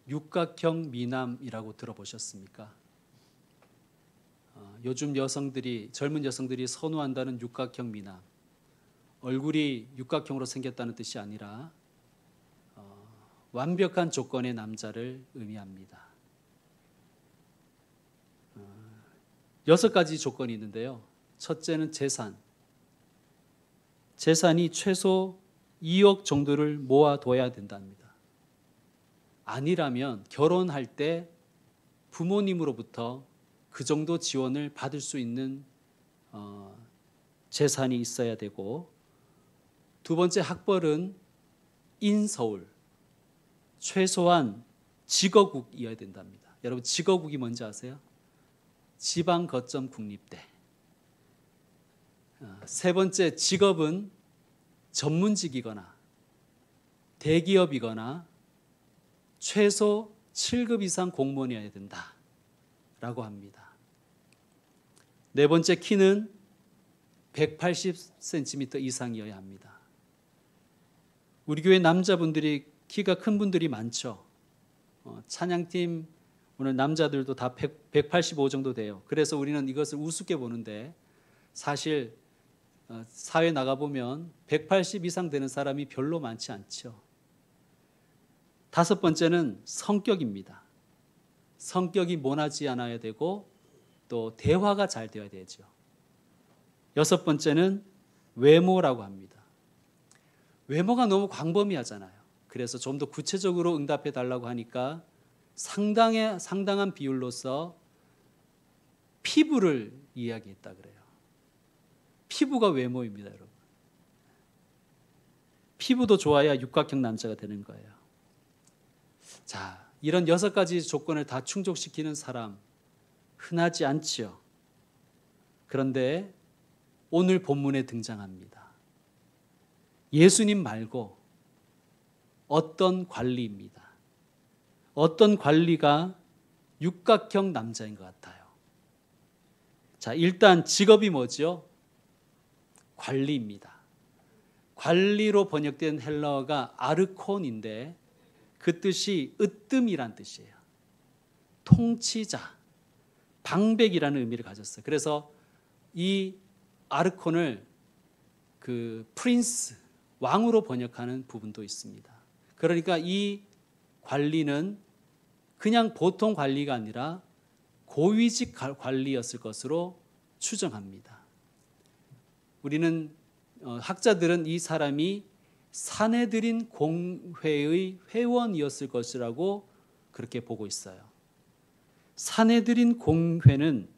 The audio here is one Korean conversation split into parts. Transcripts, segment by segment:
육각형 미남이라고 들어보셨습니까? 요즘 여성들이, 젊은 여성들이 선호한다는 육각형 미남, 얼굴이 육각형으로 생겼다는 뜻이 아니라 완벽한 조건의 남자를 의미합니다. 6가지 조건이 있는데요. 첫째는 재산. 재산이 최소 2억 정도를 모아둬야 된답니다. 아니라면 결혼할 때 부모님으로부터 그 정도 지원을 받을 수 있는 재산이 있어야 되고, 두 번째 학벌은 인서울, 최소한 직어국이어야 된답니다. 여러분, 직어국이 뭔지 아세요? 지방 거점 국립대. 세 번째 직업은 전문직이거나 대기업이거나 최소 7급 이상 공무원이어야 된다라고 합니다. 네 번째 키는 180cm 이상이어야 합니다. 우리 교회 남자분들이 키가 큰 분들이 많죠. 찬양팀 오늘 남자들도 다 185 정도 돼요. 그래서 우리는 이것을 우습게 보는데, 사실 사회 나가보면 180 이상 되는 사람이 별로 많지 않죠. 다섯 번째는 성격입니다. 성격이 모나지 않아야 되고 또 대화가 잘 되어야 되죠. 여섯 번째는 외모라고 합니다. 외모가 너무 광범위하잖아요. 그래서 좀 더 구체적으로 응답해 달라고 하니까 상당한 비율로서 피부를 이야기했다 그래요. 피부가 외모입니다, 여러분. 피부도 좋아야 육각형 남자가 되는 거예요. 자, 이런 6가지 조건을 다 충족시키는 사람 흔하지 않지요. 그런데 오늘 본문에 등장합니다. 예수님 말고 어떤 관리입니다. 어떤 관리가 육각형 남자인 것 같아요. 자, 일단 직업이 뭐죠? 관리입니다. 관리로 번역된 헬라어가 아르콘인데 그 뜻이 으뜸이란 뜻이에요. 통치자, 방백이라는 의미를 가졌어요. 그래서 이 아르콘을 그 프린스, 왕으로 번역하는 부분도 있습니다. 그러니까 이 관리는 그냥 보통 관리가 아니라 고위직 관리였을 것으로 추정합니다. 우리는 학자들은 이 사람이 사내들인 공회의 회원이었을 것이라고 그렇게 보고 있어요. 사내들인 공회는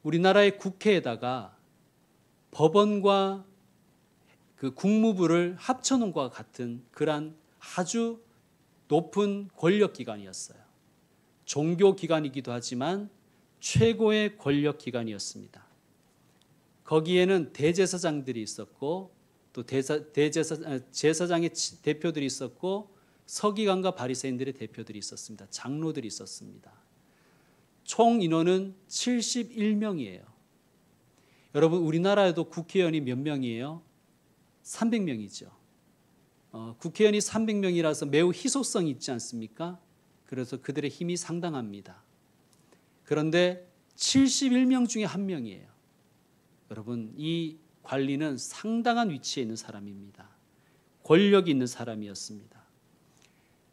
우리나라의 국회에다가 법원과 그 국무부를 합쳐놓은 것과 같은 그러한 아주 높은 권력기관이었어요. 종교기관이기도 하지만 최고의 권력기관이었습니다. 거기에는 대제사장들이 있었고 또 제사장의 대표들이 있었고 서기관과 바리새인들의 대표들이 있었습니다. 장로들이 있었습니다. 총 인원은 71명이에요. 여러분, 우리나라에도 국회의원이 몇 명이에요? 300명이죠. 국회의원이 300명이라서 매우 희소성이 있지 않습니까? 그래서 그들의 힘이 상당합니다. 그런데 71명 중에 한 명이에요. 여러분, 이 관리는 상당한 위치에 있는 사람입니다. 권력이 있는 사람이었습니다.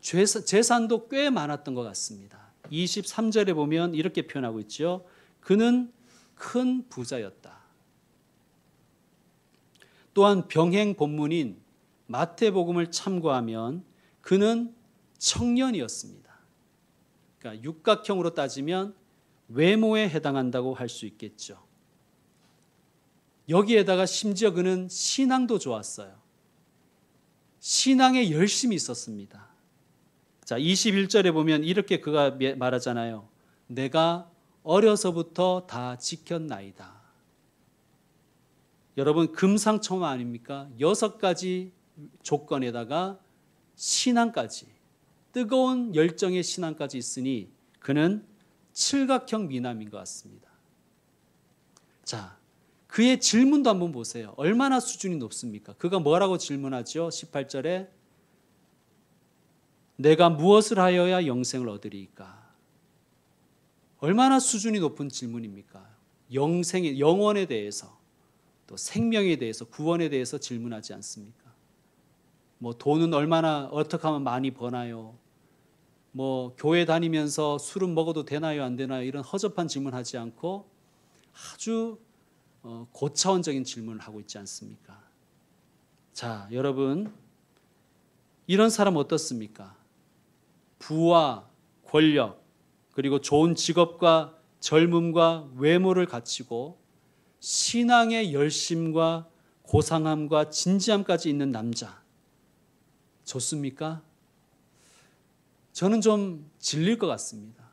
재산도 꽤 많았던 것 같습니다. 23절에 보면 이렇게 표현하고 있죠. 그는 큰 부자였다. 또한 병행 본문인 마태복음을 참고하면 그는 청년이었습니다. 그러니까 육각형으로 따지면 외모에 해당한다고 할 수 있겠죠. 여기에다가 심지어 그는 신앙도 좋았어요. 신앙에 열심히 있었습니다. 자, 21절에 보면 이렇게 그가 말하잖아요. 내가 어려서부터 다 지켰나이다. 여러분, 금상첨화 아닙니까? 6가지 조건에다가 신앙까지, 뜨거운 열정의 신앙까지 있으니 그는 칠각형 미남인 것 같습니다. 자, 그의 질문도 한번 보세요. 얼마나 수준이 높습니까? 그가 뭐라고 질문하죠? 18절에 내가 무엇을 하여야 영생을 얻으리이까? 얼마나 수준이 높은 질문입니까? 영원에 대해서, 또 생명에 대해서, 구원에 대해서 질문하지 않습니까? 뭐 돈은 얼마나 어떻게 하면 많이 버나요? 뭐 교회 다니면서 술은 먹어도 되나요, 안 되나요? 이런 허접한 질문하지 않고 아주 고차원적인 질문을 하고 있지 않습니까? 자, 여러분, 이런 사람 어떻습니까? 부와 권력, 그리고 좋은 직업과 젊음과 외모를 갖추고 신앙의 열심과 고상함과 진지함까지 있는 남자, 좋습니까? 저는 좀 질릴 것 같습니다.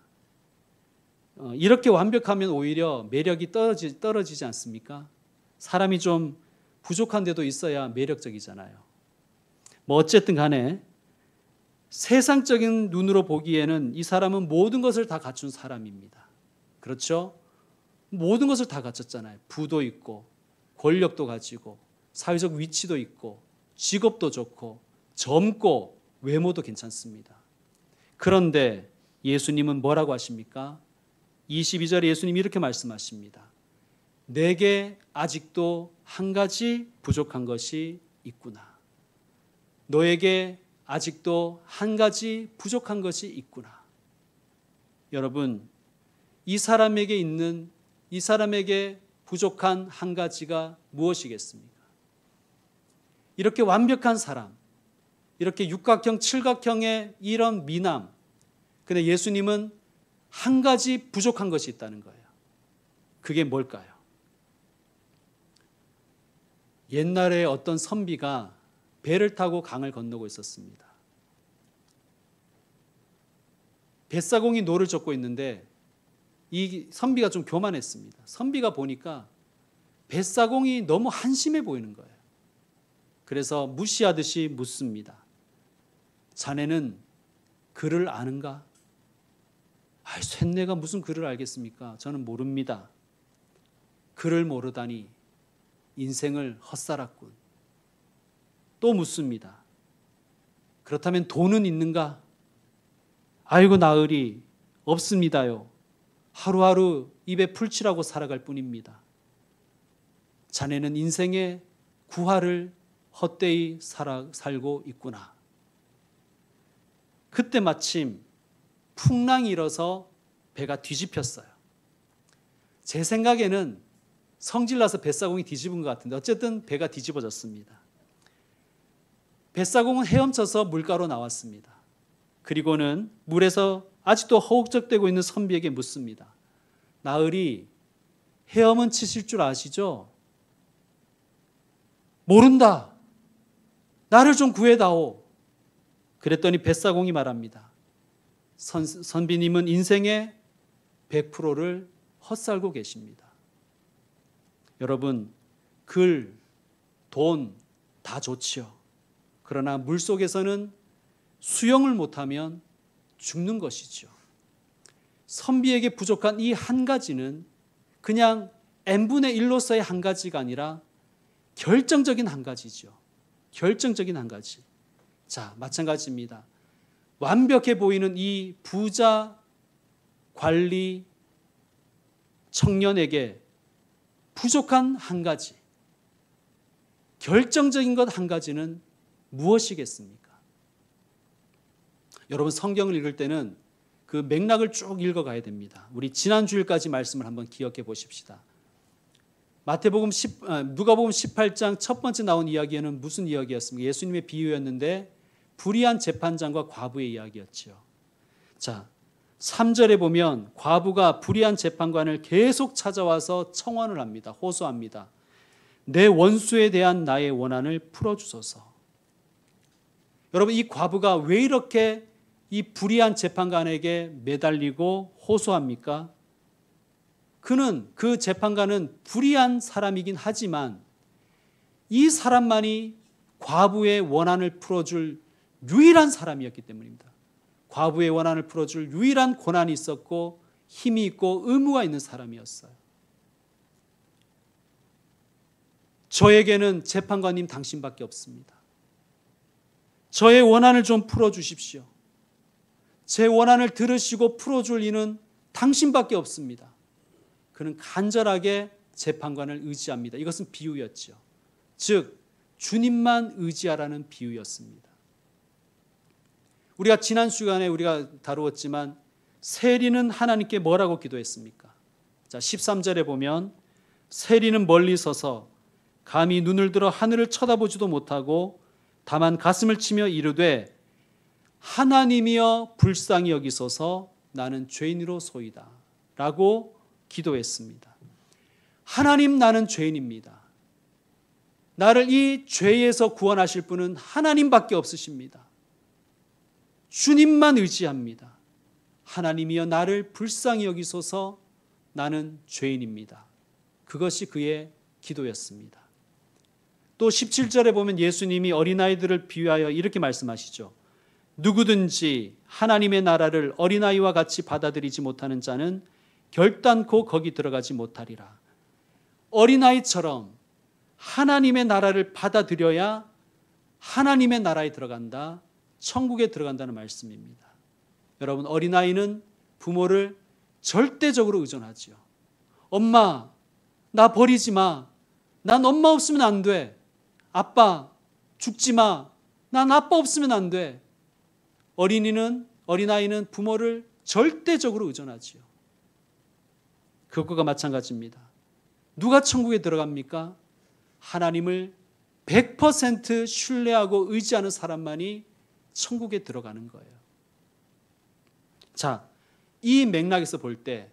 이렇게 완벽하면 오히려 매력이 떨어지지 않습니까? 사람이 좀 부족한 데도 있어야 매력적이잖아요. 뭐 어쨌든 간에 세상적인 눈으로 보기에는 이 사람은 모든 것을 다 갖춘 사람입니다. 그렇죠? 모든 것을 다 갖췄잖아요. 부도 있고 권력도 가지고 사회적 위치도 있고 직업도 좋고 젊고 외모도 괜찮습니다. 그런데 예수님은 뭐라고 하십니까? 22절에 예수님이 이렇게 말씀하십니다. 내게 아직도 한 가지 부족한 것이 있구나. 너에게 아직도 한 가지 부족한 것이 있구나. 여러분, 이 사람에게 부족한 한 가지가 무엇이겠습니까? 이렇게 완벽한 사람, 이렇게 육각형, 칠각형의 이런 미남, 근데 예수님은 한 가지 부족한 것이 있다는 거예요. 그게 뭘까요? 옛날에 어떤 선비가 배를 타고 강을 건너고 있었습니다. 뱃사공이 노를 젓고 있는데 이 선비가 좀 교만했습니다. 선비가 보니까 뱃사공이 너무 한심해 보이는 거예요. 그래서 무시하듯이 묻습니다. 자네는 글을 아는가? 쇳내가 무슨 글을 알겠습니까? 저는 모릅니다. 글을 모르다니 인생을 헛살았군. 또 묻습니다. 그렇다면 돈은 있는가? 아이고 나으리 없습니다요. 하루하루 입에 풀칠하고 살아갈 뿐입니다. 자네는 인생의 구하를 헛되이 살고 있구나. 그때 마침 풍랑이 일어서 배가 뒤집혔어요. 제 생각에는 성질나서 뱃사공이 뒤집은 것 같은데 어쨌든 배가 뒤집어졌습니다. 뱃사공은 헤엄쳐서 물가로 나왔습니다. 그리고는 물에서 아직도 허우적대고 있는 선비에게 묻습니다. 나으리, 헤엄은 치실 줄 아시죠? 모른다. 나를 좀 구해다오. 그랬더니 뱃사공이 말합니다. 선비님은 인생의 100%를 헛살고 계십니다. 여러분, 글, 돈 다 좋지요. 그러나 물속에서는 수영을 못하면 죽는 것이죠. 선비에게 부족한 이 한 가지는 그냥 n분의 1로서의 한 가지가 아니라 결정적인 한 가지죠. 결정적인 한 가지. 자, 마찬가지입니다. 완벽해 보이는 이 부자 관리 청년에게 부족한 한 가지, 결정적인 것 한 가지는 무엇이겠습니까? 여러분, 성경을 읽을 때는 그 맥락을 쭉 읽어가야 됩니다. 우리 지난 주일까지 말씀을 한번 기억해 보십시다. 누가복음 18장 첫 번째 나온 이야기에는 무슨 이야기였습니까? 예수님의 비유였는데 불의한 재판장과 과부의 이야기였죠. 자, 3절에 보면 과부가 불의한 재판관을 계속 찾아와서 청원을 합니다. 호소합니다. 내 원수에 대한 나의 원한을 풀어주소서. 여러분, 이 과부가 왜 이렇게 이 불의한 재판관에게 매달리고 호소합니까? 그 재판관은 불의한 사람이긴 하지만 이 사람만이 과부의 원한을 풀어줄 유일한 사람이었기 때문입니다. 과부의 원한을 풀어줄 유일한 권한이 있었고 힘이 있고 의무가 있는 사람이었어요. 저에게는 재판관님 당신밖에 없습니다. 저의 원한을 좀 풀어주십시오. 제 원한을 들으시고 풀어줄 이는 당신밖에 없습니다. 그는 간절하게 재판관을 의지합니다. 이것은 비유였죠. 즉 주님만 의지하라는 비유였습니다. 우리가 지난 시간에 우리가 다루었지만 세리는 하나님께 뭐라고 기도했습니까? 자, 13절에 보면 세리는 멀리 서서 감히 눈을 들어 하늘을 쳐다보지도 못하고 다만 가슴을 치며 이르되 하나님이여 불쌍히 여기소서 나는 죄인으로소이다 라고 기도했습니다. 하나님, 나는 죄인입니다. 나를 이 죄에서 구원하실 분은 하나님밖에 없으십니다. 주님만 의지합니다. 하나님이여 나를 불쌍히 여기소서 나는 죄인입니다. 그것이 그의 기도였습니다. 또 17절에 보면 예수님이 어린아이들을 비유하여 이렇게 말씀하시죠. 누구든지 하나님의 나라를 어린아이와 같이 받아들이지 못하는 자는 결단코 거기 들어가지 못하리라. 어린아이처럼 하나님의 나라를 받아들여야 하나님의 나라에 들어간다, 천국에 들어간다는 말씀입니다. 여러분, 어린아이는 부모를 절대적으로 의존하죠. 엄마, 나 버리지 마. 난 엄마 없으면 안 돼. 아빠, 죽지 마. 난 아빠 없으면 안 돼. 어린아이는 부모를 절대적으로 의존하지요. 그것과 마찬가지입니다. 누가 천국에 들어갑니까? 하나님을 100% 신뢰하고 의지하는 사람만이 천국에 들어가는 거예요. 자, 이 맥락에서 볼 때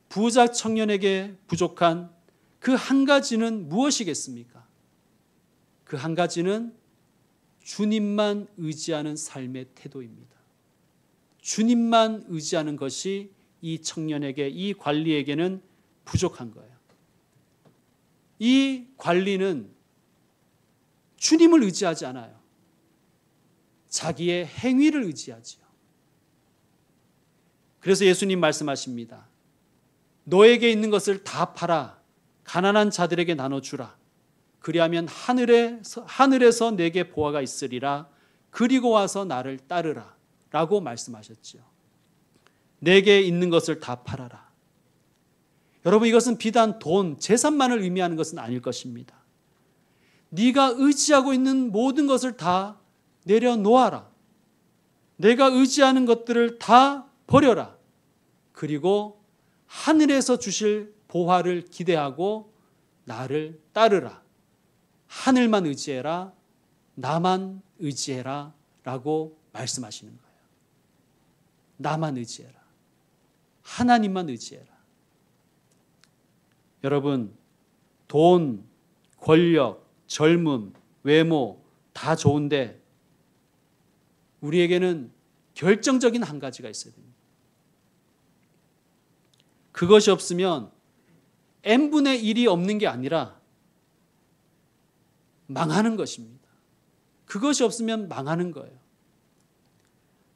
부자 청년에게 부족한 그 한 가지는 무엇이겠습니까? 그 한 가지는 주님만 의지하는 삶의 태도입니다. 주님만 의지하는 것이 이 청년에게, 이 관리에게는 부족한 거예요. 이 관리는 주님을 의지하지 않아요. 자기의 행위를 의지하지요. 그래서 예수님 말씀하십니다. 너에게 있는 것을 다 팔아 가난한 자들에게 나눠주라. 그리하면 하늘에서 내게 보화가 있으리라. 그리고 와서 나를 따르라 라고 말씀하셨지요. 내게 있는 것을 다 팔아라. 여러분, 이것은 비단 돈, 재산만을 의미하는 것은 아닐 것입니다. 네가 의지하고 있는 모든 것을 다 내려놓아라. 내가 의지하는 것들을 다 버려라. 그리고 하늘에서 주실 보화를 기대하고 나를 따르라. 하늘만 의지해라. 나만 의지해라 라고 말씀하시는 거예요. 나만 의지해라. 하나님만 의지해라. 여러분, 돈, 권력, 젊음, 외모 다 좋은데 우리에게는 결정적인 한 가지가 있어야 됩니다. 그것이 없으면 n분의 1이 없는 게 아니라 망하는 것입니다. 그것이 없으면 망하는 거예요.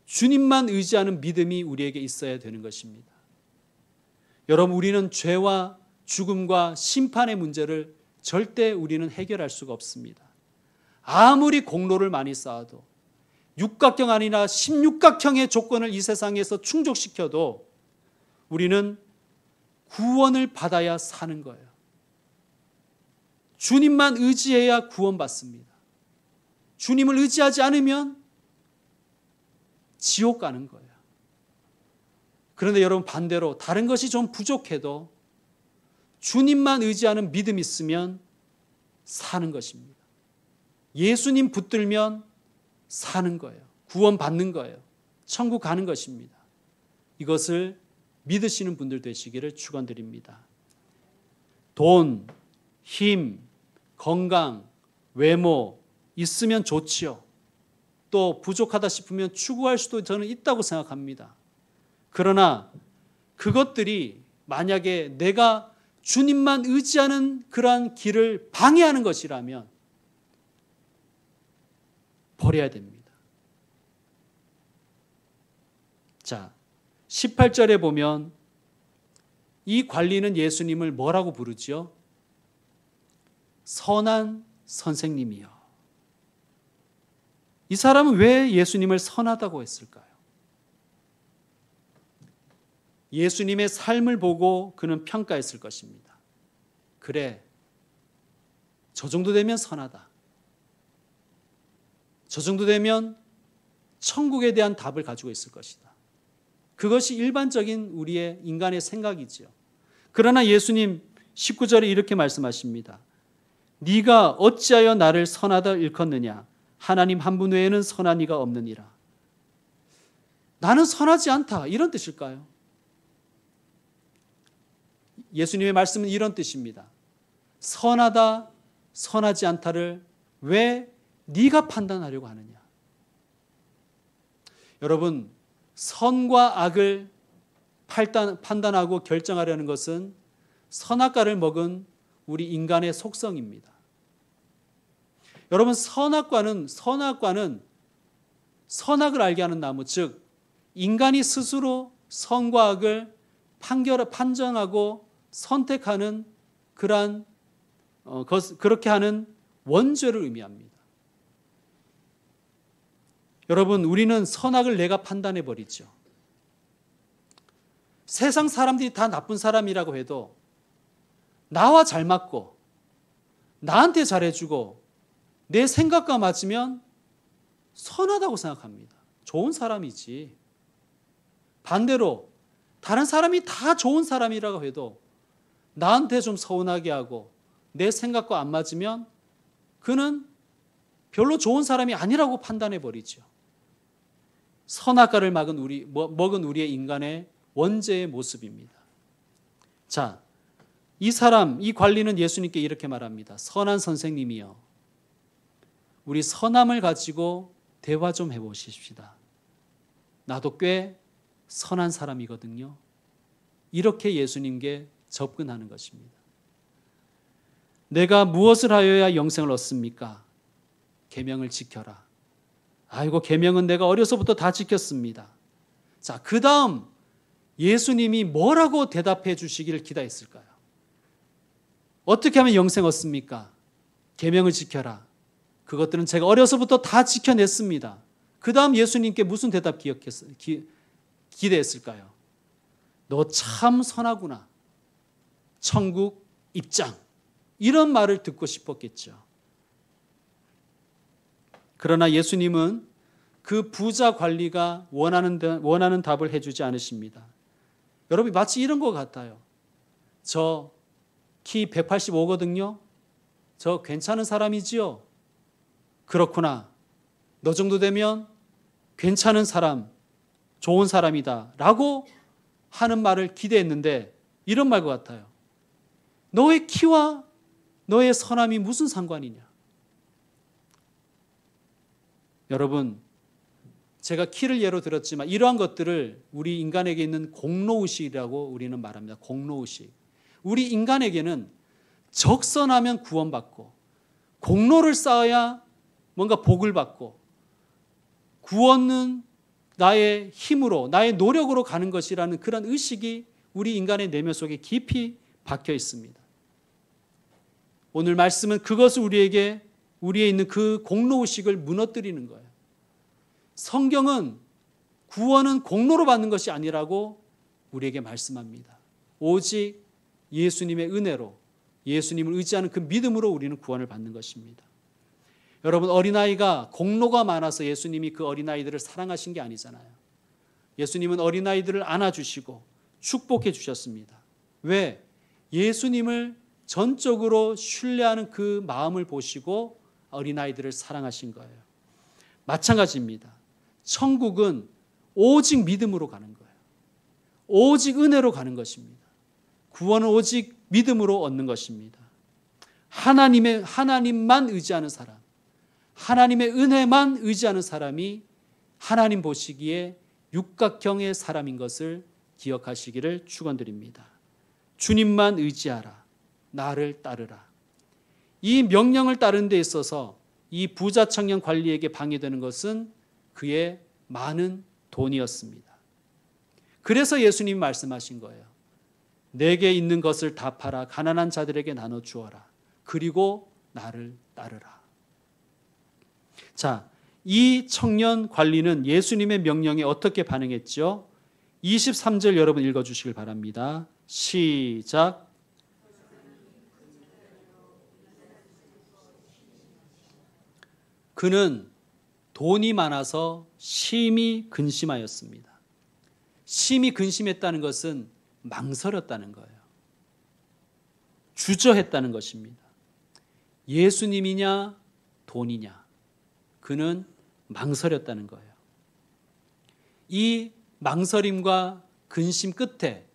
주님만 의지하는 믿음이 우리에게 있어야 되는 것입니다. 여러분, 우리는 죄와 죽음과 심판의 문제를 절대 우리는 해결할 수가 없습니다. 아무리 공로를 많이 쌓아도 육각형 아니라 16각형의 조건을 이 세상에서 충족시켜도 우리는 구원을 받아야 사는 거예요. 주님만 의지해야 구원받습니다. 주님을 의지하지 않으면 지옥 가는 거예요. 그런데 여러분, 반대로 다른 것이 좀 부족해도 주님만 의지하는 믿음이 있으면 사는 것입니다. 예수님 붙들면 사는 거예요. 구원받는 거예요. 천국 가는 것입니다. 이것을 믿으시는 분들 되시기를 축원드립니다. 돈, 힘, 건강, 외모 있으면 좋지요. 또 부족하다 싶으면 추구할 수도 저는 있다고 생각합니다. 그러나 그것들이 만약에 내가 주님만 의지하는 그러한 길을 방해하는 것이라면 버려야 됩니다. 자, 18절에 보면 이 관리는 예수님을 뭐라고 부르지요? 선한 선생님이요. 이 사람은 왜 예수님을 선하다고 했을까요? 예수님의 삶을 보고 그는 평가했을 것입니다. 그래, 저 정도 되면 선하다. 저 정도 되면 천국에 대한 답을 가지고 있을 것이다. 그것이 일반적인 우리의 인간의 생각이지요. 그러나 예수님 19절에 이렇게 말씀하십니다. 네가 어찌하여 나를 선하다 일컫느냐? 하나님 한 분 외에는 선한 이가 없느니라. 나는 선하지 않다, 이런 뜻일까요? 예수님의 말씀은 이런 뜻입니다. 선하다, 선하지 않다를 왜 네가 판단하려고 하느냐? 여러분, 선과 악을 판단하고 결정하려는 것은 선악과를 먹은 우리 인간의 속성입니다. 여러분, 선악과는 선악을 알게 하는 나무, 즉 인간이 스스로 선과 악을 판정하고 선택하는 그렇게 하는 원죄를 의미합니다. 여러분, 우리는 선악을 내가 판단해 버리죠. 세상 사람들이 다 나쁜 사람이라고 해도 나와 잘 맞고 나한테 잘해주고 내 생각과 맞으면 선하다고 생각합니다. 좋은 사람이지. 반대로 다른 사람이 다 좋은 사람이라고 해도 나한테 좀 서운하게 하고 내 생각과 안 맞으면 그는 별로 좋은 사람이 아니라고 판단해 버리죠. 선악과를 먹은 우리의 인간의 원죄의 모습입니다. 자, 이 관리는 예수님께 이렇게 말합니다. 선한 선생님이여, 우리 선함을 가지고 대화 좀 해보십시다. 나도 꽤 선한 사람이거든요. 이렇게 예수님께 접근하는 것입니다. 내가 무엇을 하여야 영생을 얻습니까? 계명을 지켜라. 아이고, 계명은 내가 어려서부터 다 지켰습니다. 자, 그 다음 예수님이 뭐라고 대답해 주시기를 기대했을까요? 어떻게 하면 영생 얻습니까? 계명을 지켜라. 그것들은 제가 어려서부터 다 지켜냈습니다. 그 다음 예수님께 무슨 대답 기대했을까요? 너 참 선하구나. 천국 입장. 이런 말을 듣고 싶었겠죠. 그러나 예수님은 그 부자 관리가 원하는 답을 해주지 않으십니다. 여러분, 마치 이런 것 같아요. 저 키 185거든요. 저 괜찮은 사람이지요. 그렇구나. 너 정도 되면 괜찮은 사람, 좋은 사람이다 라고 하는 말을 기대했는데 이런 말 것 같아요. 너의 키와 너의 선함이 무슨 상관이냐? 여러분, 제가 키를 예로 들었지만 이러한 것들을 우리 인간에게 있는 공로의식이라고 우리는 말합니다. 공로의식. 우리 인간에게는 적선하면 구원받고 공로를 쌓아야 뭔가 복을 받고 구원은 나의 힘으로, 나의 노력으로 가는 것이라는 그런 의식이 우리 인간의 내면 속에 깊이 박혀 있습니다. 오늘 말씀은 그것을 우리에 있는 그 공로의식을 무너뜨리는 거예요. 성경은 구원은 공로로 받는 것이 아니라고 우리에게 말씀합니다. 오직 예수님의 은혜로, 예수님을 의지하는 그 믿음으로 우리는 구원을 받는 것입니다. 여러분, 어린아이가 공로가 많아서 예수님이 그 어린아이들을 사랑하신 게 아니잖아요. 예수님은 어린아이들을 안아주시고 축복해 주셨습니다. 왜? 예수님을 전적으로 신뢰하는 그 마음을 보시고 어린아이들을 사랑하신 거예요. 마찬가지입니다. 천국은 오직 믿음으로 가는 거예요. 오직 은혜로 가는 것입니다. 구원은 오직 믿음으로 얻는 것입니다. 하나님만 의지하는 사람, 하나님의 은혜만 의지하는 사람이 하나님 보시기에 육각형의 사람인 것을 기억하시기를 축원드립니다. 주님만 의지하라. 나를 따르라. 이 명령을 따르는 데 있어서 이 부자 청년 관리에게 방해되는 것은 그의 많은 돈이었습니다. 그래서 예수님이 말씀하신 거예요. 내게 있는 것을 다 팔아 가난한 자들에게 나눠 주어라. 그리고 나를 따르라. 자, 이 청년 관리는 예수님의 명령에 어떻게 반응했죠? 23절 여러분 읽어주시길 바랍니다. 시작. 그는 돈이 많아서 심히 근심하였습니다. 심히 근심했다는 것은 망설였다는 거예요. 주저했다는 것입니다. 예수님이냐 돈이냐. 그는 망설였다는 거예요. 이 망설임과 근심 끝에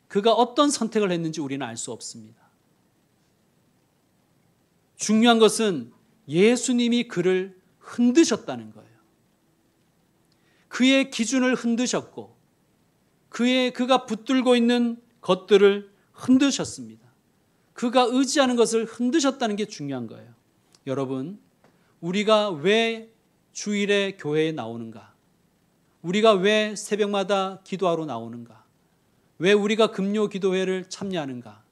그가 어떤 선택을 했는지 우리는 알 수 없습니다. 중요한 것은 예수님이 그를 흔드셨다는 거예요. 그의 기준을 흔드셨고 그가 붙들고 있는 것들을 흔드셨습니다. 그가 의지하는 것을 흔드셨다는 게 중요한 거예요. 여러분, 우리가 왜 주일에 교회에 나오는가? 우리가 왜 새벽마다 기도하러 나오는가? 왜 우리가 금요 기도회를 참여하는가?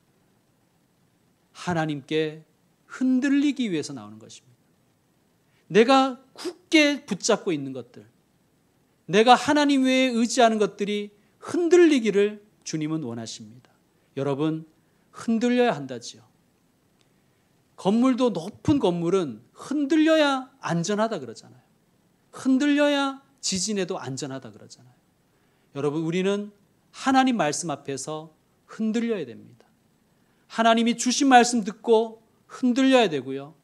하나님께 흔들리기 위해서 나오는 것입니다. 내가 굳게 붙잡고 있는 것들, 내가 하나님 외에 의지하는 것들이 흔들리기를 주님은 원하십니다. 여러분, 흔들려야 한다지요. 건물도 높은 건물은 흔들려야 안전하다 그러잖아요. 흔들려야 지진에도 안전하다 그러잖아요. 여러분, 우리는 하나님 말씀 앞에서 흔들려야 됩니다. 하나님이 주신 말씀 듣고 흔들려야 되고요.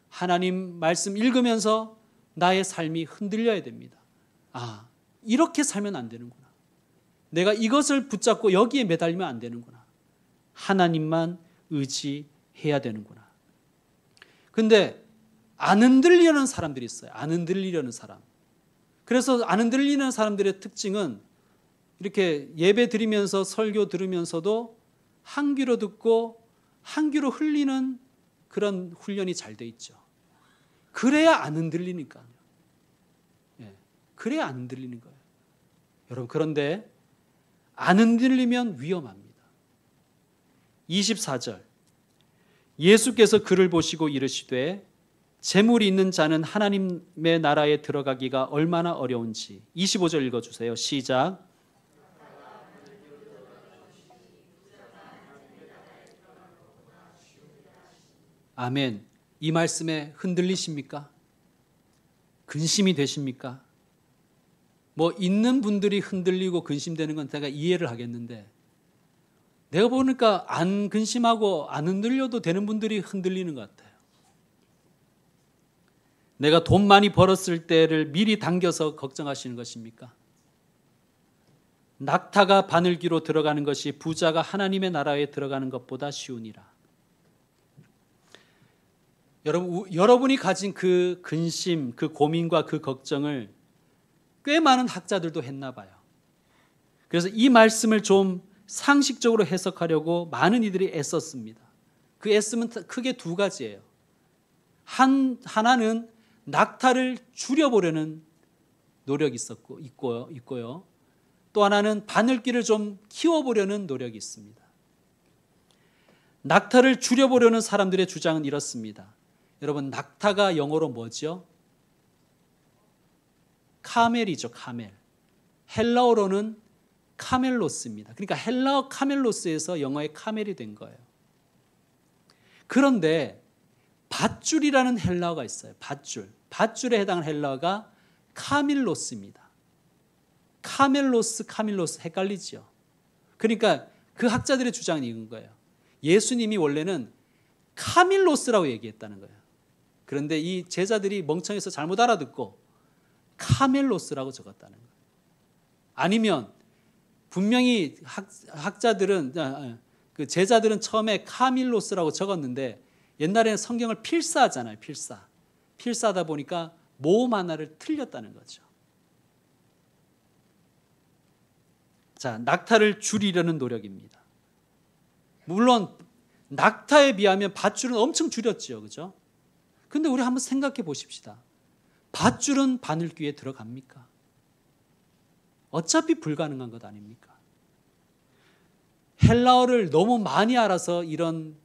하나님 말씀 읽으면서 나의 삶이 흔들려야 됩니다. 아, 이렇게 살면 안 되는구나. 내가 이것을 붙잡고 여기에 매달리면 안 되는구나. 하나님만 의지해야 되는구나. 근데 안 흔들리려는 사람들이 있어요. 안 흔들리려는 사람. 그래서 안 흔들리는 사람들의 특징은 이렇게 예배 드리면서 설교 들으면서도 한 귀로 듣고 한 귀로 흘리는 그런 훈련이 잘 돼 있죠. 그래야 안 흔들리니까요. 예, 그래야 안 흔들리는 거예요. 여러분, 그런데 안 흔들리면 위험합니다. 24절. 예수께서 그를 보시고 이르시되 재물이 있는 자는 하나님의 나라에 들어가기가 얼마나 어려운지. 25절 읽어주세요. 시작. 아멘. 이 말씀에 흔들리십니까? 근심이 되십니까? 뭐 있는 분들이 흔들리고 근심되는 건 제가 이해를 하겠는데 내가 보니까 안 근심하고 안 흔들려도 되는 분들이 흔들리는 것 같아요. 내가 돈 많이 벌었을 때를 미리 당겨서 걱정하시는 것입니까? 낙타가 바늘귀로 들어가는 것이 부자가 하나님의 나라에 들어가는 것보다 쉬우니라. 여러분이 가진 그 근심, 그 고민과 그 걱정을 꽤 많은 학자들도 했나 봐요. 그래서 이 말씀을 좀 상식적으로 해석하려고 많은 이들이 애썼습니다. 그 애씀은 크게 두 가지예요. 하나는 낙타를 줄여보려는 노력이 있고요. 또 하나는 바늘귀를 좀 키워보려는 노력이 있습니다. 낙타를 줄여보려는 사람들의 주장은 이렇습니다. 여러분, 낙타가 영어로 뭐죠? 카멜이죠, 카멜. 헬라어로는 카멜로스입니다. 그러니까 헬라어 카멜로스에서 영어의 카멜이 된 거예요. 그런데 밧줄이라는 헬라어가 있어요. 밧줄에 해당하는 헬라어가 카밀로스입니다. 카밀로스 헷갈리죠. 그러니까 그 학자들의 주장은 이건 거예요. 예수님이 원래는 카밀로스라고 얘기했다는 거예요. 그런데 이 제자들이 멍청해서 잘못 알아듣고 카멜로스라고 적었다는 거예요. 아니면 분명히 학자들은 그 제자들은 처음에 카밀로스라고 적었는데 옛날에는 성경을 필사하잖아요. 필사하다 보니까 모음 하나를 틀렸다는 거죠. 자, 낙타를 줄이려는 노력입니다. 물론 낙타에 비하면 밧줄은 엄청 줄였죠. 그죠? 근데 우리 한번 생각해 보십시다. 밧줄은 바늘귀에 들어갑니까? 어차피 불가능한 것 아닙니까? 헬라어를 너무 많이 알아서 이런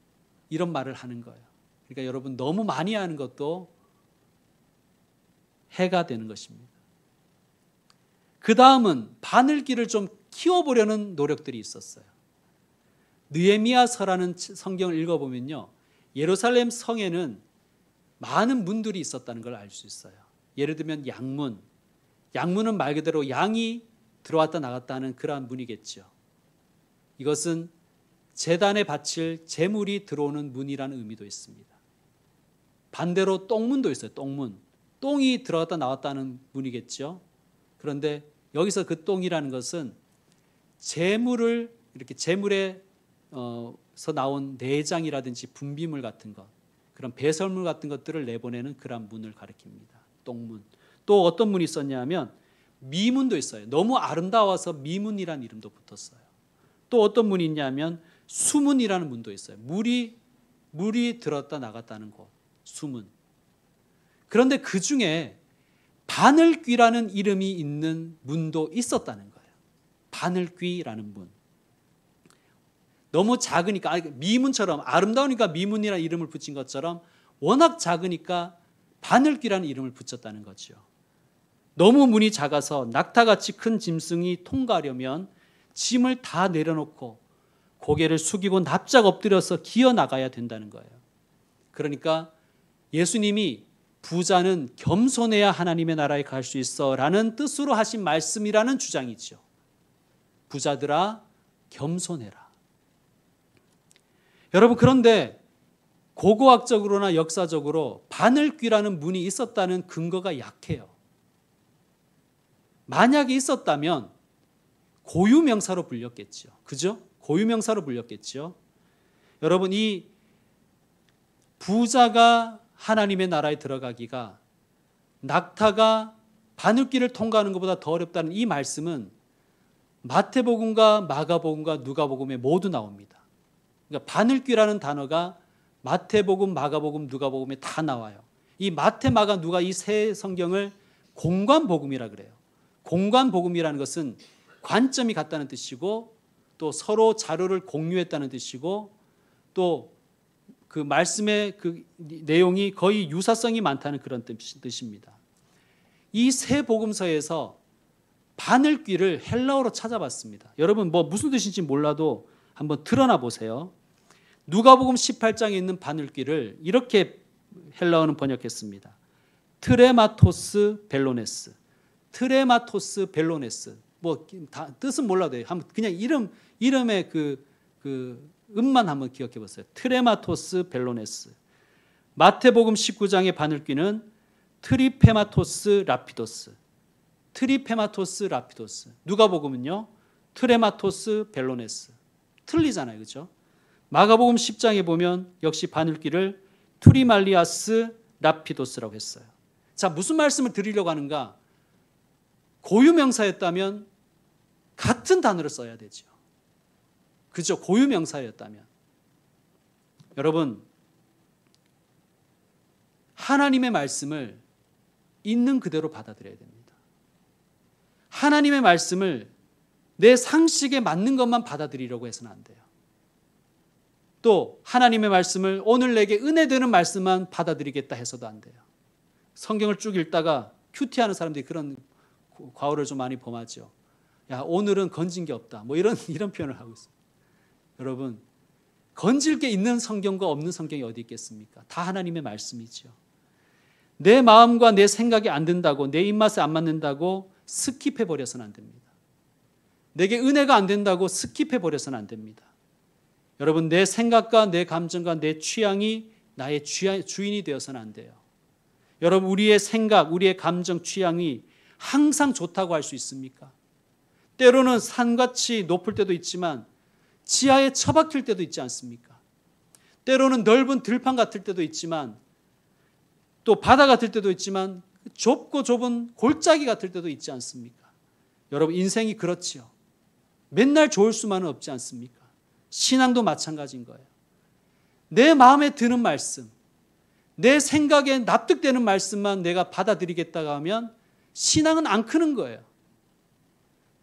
말을 하는 거예요. 그러니까 여러분, 너무 많이 하는 것도 해가 되는 것입니다. 그 다음은 바늘귀를 좀 키워보려는 노력들이 있었어요. 느헤미야서라는 성경을 읽어보면요, 예루살렘 성에는 많은 문들이 있었다는 걸 알 수 있어요. 예를 들면 양문, 양문은 말 그대로 양이 들어왔다 나갔다 하는 그러한 문이겠죠. 이것은 제단에 바칠 제물이 들어오는 문이라는 의미도 있습니다. 반대로 똥문도 있어요. 똥문, 똥이 들어갔다 나왔다 하는 문이겠죠. 그런데 여기서 그 똥이라는 것은 제물을 이렇게 제물에서 나온 내장이라든지 분비물 같은 것, 그런 배설물 같은 것들을 내보내는 그런 문을 가리킵니다. 똥문. 또 어떤 문이 있었냐면 미문도 있어요. 너무 아름다워서 미문이라는 이름도 붙었어요. 또 어떤 문이 있냐면 수문이라는 문도 있어요. 물이 들었다 나갔다는 곳, 수문. 그런데 그 중에 바늘귀라는 이름이 있는 문도 있었다는 거예요. 바늘귀라는 문. 너무 작으니까, 미문처럼 아름다우니까 미문이라는 이름을 붙인 것처럼 워낙 작으니까 바늘귀라는 이름을 붙였다는 거죠. 너무 문이 작아서 낙타같이 큰 짐승이 통과하려면 짐을 다 내려놓고 고개를 숙이고 납작 엎드려서 기어 나가야 된다는 거예요. 그러니까 예수님이 부자는 겸손해야 하나님의 나라에 갈 수 있어 라는 뜻으로 하신 말씀이라는 주장이죠. 부자들아 겸손해라. 여러분, 그런데 고고학적으로나 역사적으로 바늘귀라는 문이 있었다는 근거가 약해요. 만약에 있었다면 고유명사로 불렸겠죠. 그죠? 고유명사로 불렸겠죠. 여러분, 이 부자가 하나님의 나라에 들어가기가 낙타가 바늘귀를 통과하는 것보다 더 어렵다는 이 말씀은 마태복음과 마가복음과 누가복음에 모두 나옵니다. 그러니까 바늘귀라는 단어가 마태복음, 마가복음, 누가복음에 다 나와요. 이 마태, 마가, 누가 이 세 성경을 공관복음이라 그래요. 공관복음이라는 것은 관점이 같다는 뜻이고 또 서로 자료를 공유했다는 뜻이고 또 그 말씀의 그 내용이 거의 유사성이 많다는 그런 뜻입니다. 이 세 복음서에서 바늘귀를 헬라어로 찾아봤습니다. 여러분 뭐 무슨 뜻인지 몰라도 한번 드러나 보세요. 누가복음 18장에 있는 바늘귀를 이렇게 헬라어는 번역했습니다. 트레마토스 벨로네스. 트레마토스 벨로네스. 뭐 다 뜻은 몰라도 돼요. 한번 그냥 이름의 그 음만 한번 기억해 보세요. 트레마토스 벨로네스. 마태복음 19장의 바늘귀는 트리페마토스 라피도스. 트리페마토스 라피도스. 누가복음은요, 트레마토스 벨로네스. 틀리잖아요, 그렇죠? 마가복음 10장에 보면 역시 바늘귀를 투리말리아스 라피도스라고 했어요. 자, 무슨 말씀을 드리려고 하는가? 고유명사였다면 같은 단어를 써야 되죠. 그죠? 고유명사였다면. 여러분, 하나님의 말씀을 있는 그대로 받아들여야 됩니다. 하나님의 말씀을 내 상식에 맞는 것만 받아들이려고 해서는 안 돼요. 또 하나님의 말씀을 오늘 내게 은혜 되는 말씀만 받아들이겠다 해서도 안 돼요. 성경을 쭉 읽다가 큐티하는 사람들이 그런 과오를 좀 많이 범하죠. 야, 오늘은 건진 게 없다. 뭐 이런 표현을 하고 있어요. 여러분, 건질 게 있는 성경과 없는 성경이 어디 있겠습니까? 다 하나님의 말씀이죠. 내 마음과 내 생각이 안 된다고, 내 입맛에 안 맞는다고 스킵해 버려서는 안 됩니다. 내게 은혜가 안 된다고 스킵해 버려서는 안 됩니다. 여러분, 내 생각과 내 감정과 내 취향이 나의 주인이 되어서는 안 돼요. 여러분, 우리의 생각, 우리의 감정, 취향이 항상 좋다고 할 수 있습니까? 때로는 산같이 높을 때도 있지만 지하에 처박힐 때도 있지 않습니까? 때로는 넓은 들판 같을 때도 있지만 또 바다 같을 때도 있지만 좁고 좁은 골짜기 같을 때도 있지 않습니까? 여러분, 인생이 그렇지요. 맨날 좋을 수만은 없지 않습니까? 신앙도 마찬가지인 거예요. 내 마음에 드는 말씀, 내 생각에 납득되는 말씀만 내가 받아들이겠다고 하면 신앙은 안 크는 거예요.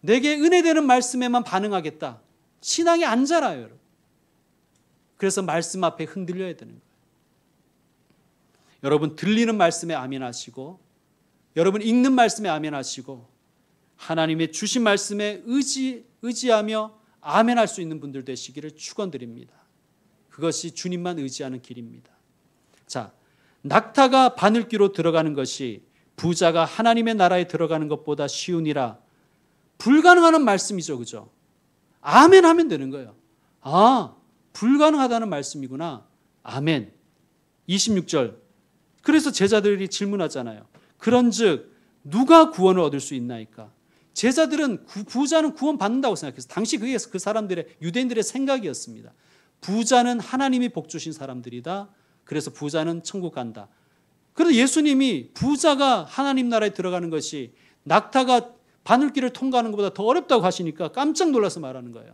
내게 은혜되는 말씀에만 반응하겠다. 신앙이 안 자라요, 여러분. 그래서 말씀 앞에 흔들려야 되는 거예요. 여러분, 들리는 말씀에 아멘하시고, 여러분 읽는 말씀에 아멘하시고, 하나님의 주신 말씀에 의지하며 아멘할 수 있는 분들 되시기를 축원드립니다. 그것이 주님만 의지하는 길입니다. 자, 낙타가 바늘귀로 들어가는 것이 부자가 하나님의 나라에 들어가는 것보다 쉬우니라. 불가능한 말씀이죠. 그죠? 아멘 하면 되는 거예요. 아, 불가능하다는 말씀이구나. 아멘. 26절. 그래서 제자들이 질문하잖아요. 그런즉 누가 구원을 얻을 수 있나이까? 제자들은 부자는 구원 받는다고 생각해서 당시 그게 그 사람들의 유대인들의 생각이었습니다. 부자는 하나님이 복 주신 사람들이다. 그래서 부자는 천국 간다. 그런데 예수님이 부자가 하나님 나라에 들어가는 것이 낙타가 바늘길을 통과하는 것보다 더 어렵다고 하시니까 깜짝 놀라서 말하는 거예요.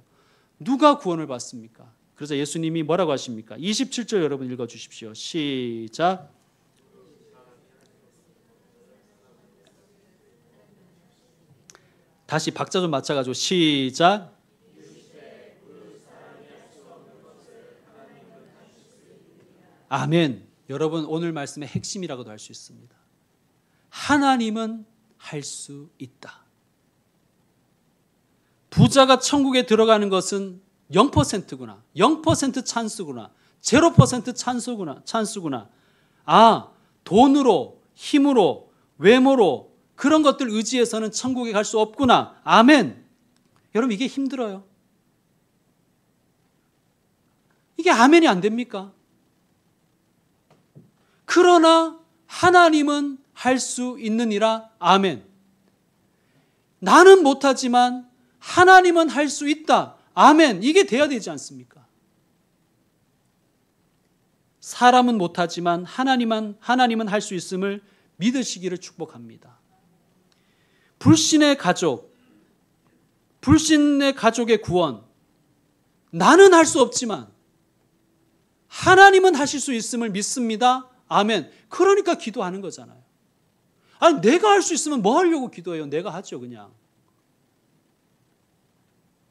누가 구원을 받습니까? 그래서 예수님이 뭐라고 하십니까? 27절 여러분 읽어주십시오. 시작. 다시 박자 좀 맞춰가지고 시작. 아멘. 여러분 오늘 말씀의 핵심이라고도 할 수 있습니다. 하나님은 할 수 있다. 부자가 천국에 들어가는 것은 0%구나. 0% 찬스구나. 0% 찬스구나. 아, 돈으로, 힘으로, 외모로 그런 것들 의지해서는 천국에 갈 수 없구나. 아멘. 여러분 이게 힘들어요. 이게 아멘이 안 됩니까? 그러나 하나님은 할 수 있느니라. 아멘. 나는 못하지만 하나님은 할 수 있다. 아멘. 이게 돼야 되지 않습니까? 사람은 못하지만 하나님은 할 수 있음을 믿으시기를 축복합니다. 불신의 가족의 구원. 나는 할 수 없지만 하나님은 하실 수 있음을 믿습니다. 아멘. 그러니까 기도하는 거잖아요. 아니 내가 할 수 있으면 뭐 하려고 기도해요? 내가 하죠 그냥.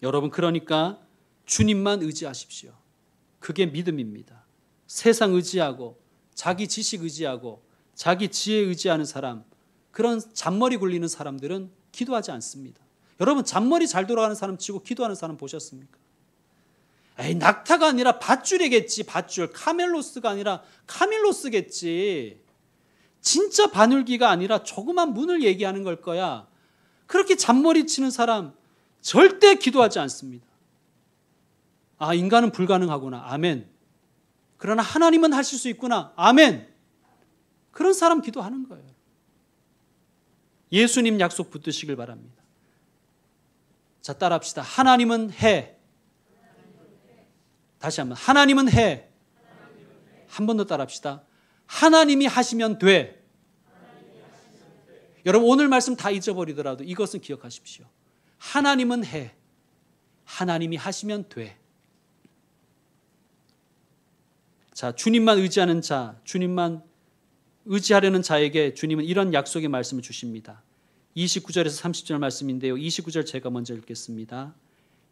여러분 그러니까 주님만 의지하십시오. 그게 믿음입니다. 세상 의지하고 자기 지식 의지하고 자기 지혜 의지하는 사람, 그런 잔머리 굴리는 사람들은 기도하지 않습니다. 여러분 잔머리 잘 돌아가는 사람 치고 기도하는 사람 보셨습니까? 에이, 낙타가 아니라 밧줄이겠지. 밧줄. 카멜로스가 아니라 카밀로스겠지. 진짜 바늘귀가 아니라 조그만 문을 얘기하는 걸 거야. 그렇게 잔머리 치는 사람 절대 기도하지 않습니다. 아, 인간은 불가능하구나. 아멘. 그러나 하나님은 하실 수 있구나. 아멘. 그런 사람 기도하는 거예요. 예수님 약속 붙드시길 바랍니다. 자, 따라합시다. 하나님은 해. 다시 한번. 하나님은 해. 한 번 더 따라합시다. 하나님이 하시면 돼. 여러분 오늘 말씀 다 잊어버리더라도 이것은 기억하십시오. 하나님은 해. 하나님이 하시면 돼. 자, 주님만 의지하는 자, 주님만 의지하려는 자에게 주님은 이런 약속의 말씀을 주십니다. 29절에서 30절 말씀인데요. 29절 제가 먼저 읽겠습니다.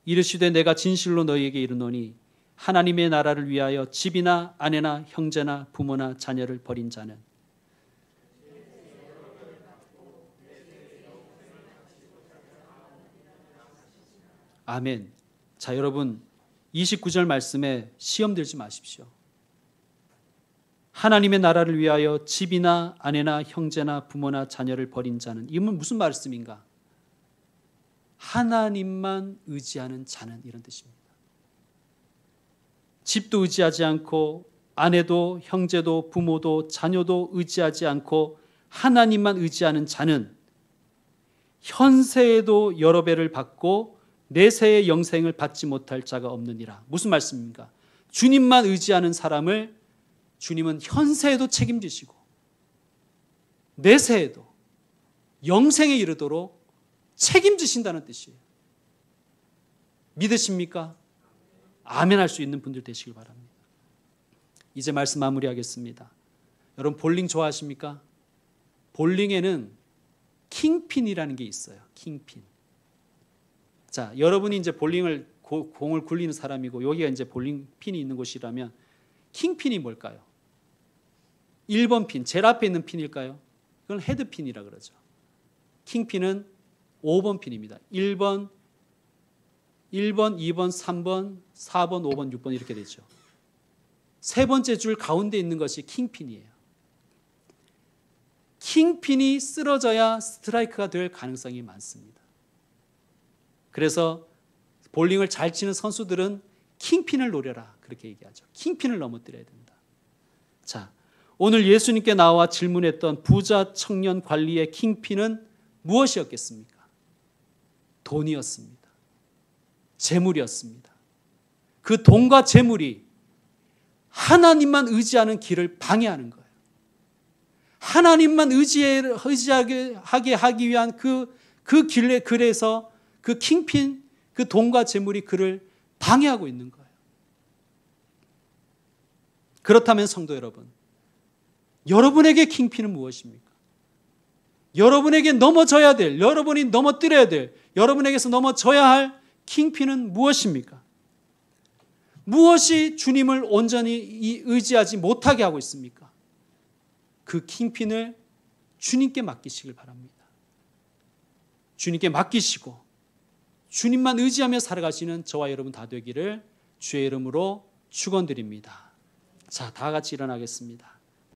이르시되 내가 진실로 너희에게 이르노니 하나님의 나라를 위하여 집이나 아내나 형제나 부모나 자녀를 버린 자는 아멘. 자, 여러분 29절 말씀에 시험 들지 마십시오. 하나님의 나라를 위하여 집이나 아내나 형제나 부모나 자녀를 버린 자는, 이건 무슨 말씀인가? 하나님만 의지하는 자는, 이런 뜻입니다. 집도 의지하지 않고 아내도 형제도 부모도 자녀도 의지하지 않고 하나님만 의지하는 자는 현세에도 여러 배를 받고 내세의 영생을 받지 못할 자가 없느니라. 무슨 말씀입니까? 주님만 의지하는 사람을 주님은 현세에도 책임지시고 내세에도 영생에 이르도록 책임지신다는 뜻이에요. 믿으십니까? 아멘 할 수 있는 분들 되시길 바랍니다. 이제 말씀 마무리하겠습니다. 여러분 볼링 좋아하십니까? 볼링에는 킹핀이라는 게 있어요. 킹핀. 자, 여러분이 이제 볼링을 공을 굴리는 사람이고 여기가 이제 볼링 핀이 있는 곳이라면 킹핀이 뭘까요? 1번 핀, 제일 앞에 있는 핀일까요? 그건 헤드핀이라 그러죠. 킹핀은 5번 핀입니다. 1번, 2번, 3번, 4번, 5번, 6번 이렇게 되죠. 세 번째 줄 가운데 있는 것이 킹핀이에요. 킹핀이 쓰러져야 스트라이크가 될 가능성이 많습니다. 그래서 볼링을 잘 치는 선수들은 킹핀을 노려라 그렇게 얘기하죠. 킹핀을 넘어뜨려야 된다. 자, 오늘 예수님께 나와 질문했던 부자 청년 관리의 킹핀은 무엇이었겠습니까? 돈이었습니다. 재물이었습니다. 그 돈과 재물이 하나님만 의지하는 길을 방해하는 거예요. 하나님만 의지하게 하기 위한 그 길에서 그 킹핀, 그 돈과 재물이 그를 방해하고 있는 거예요. 그렇다면 성도 여러분, 여러분에게 킹핀은 무엇입니까? 여러분에게 넘어져야 될, 여러분이 넘어뜨려야 될, 여러분에게서 넘어져야 할 킹핀은 무엇입니까? 무엇이 주님을 온전히 의지하지 못하게 하고 있습니까? 그 킹핀을 주님께 맡기시길 바랍니다. 주님께 맡기시고 주님만 의지하며 살아가시는 저와 여러분 다 되기를 주의 이름으로 축원드립니다. 자, 다 같이 일어나겠습니다.